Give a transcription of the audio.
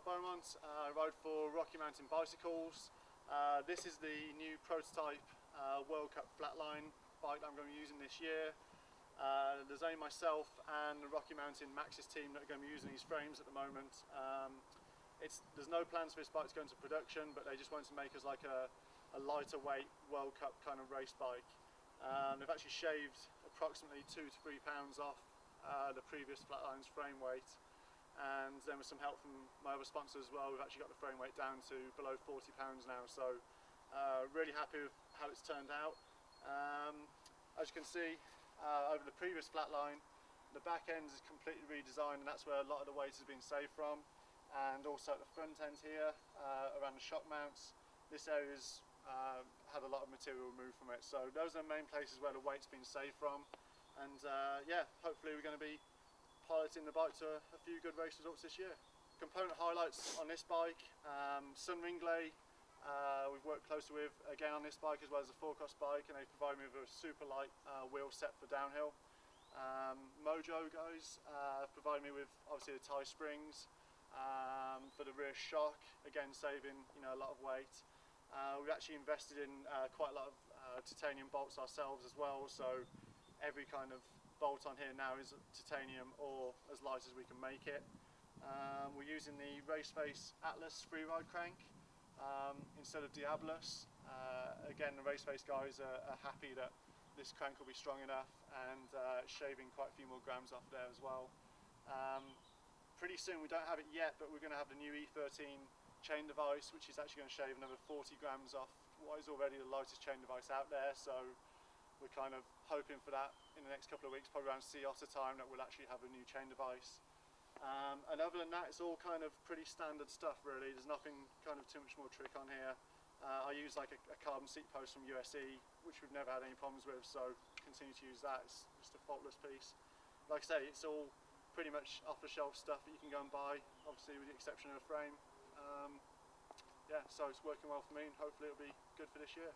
Scott Beaumont. I ride for Rocky Mountain Bicycles. This is the new prototype World Cup Flatline bike that I'm going to be using this year. There's only myself and the Rocky Mountain Maxxis team that are going to be using these frames at the moment. There's no plans for this bike to go into production, but they just wanted to make us like a lighter weight World Cup kind of race bike. They've actually shaved approximately 2 to 3 pounds off the previous Flatline's frame weight, and then with some help from my other sponsors as well, we've actually got the frame weight down to below 40 pounds now, so really happy with how it's turned out. As you can see, over the previous Flatline, the back end is completely redesigned, and that's where a lot of the weight has been saved from. And also at the front end here, around the shock mounts, this area's had a lot of material removed from it, so those are the main places where the weight's been saved from. And yeah, hopefully we're going to be piloting the bike to a few good race results this year. Component highlights on this bike: Sun Ringley, we've worked closely with again on this bike as well as the forecast bike, and they provide me with a super light wheel set for downhill. Mojo guys provide me with obviously the tie springs for the rear shock, again saving a lot of weight. We've actually invested in quite a lot of titanium bolts ourselves as well, so every kind of bolt on here now is titanium or as light as we can make it. We're using the Raceface Atlas freeride crank instead of Diablos. Again, the Raceface guys are happy that this crank will be strong enough, and shaving quite a few more grams off there as well. Pretty soon, we don't have it yet, but we're going to have the new E13 chain device, which is actually going to shave another 40 grams off what is already the lightest chain device out there, so we're kind of hoping for that in the next couple of weeks, probably around Sea Otter time, that we'll actually have a new chain device. And other than that, it's all kind of pretty standard stuff really. There's nothing kind of too much more trick on here. I use like a carbon seat post from USE, which we've never had any problems with, so continue to use that. It's just a faultless piece. Like I say, it's all pretty much off-the-shelf stuff that you can go and buy, obviously with the exception of the frame. Yeah, so it's working well for me, and hopefully it'll be good for this year.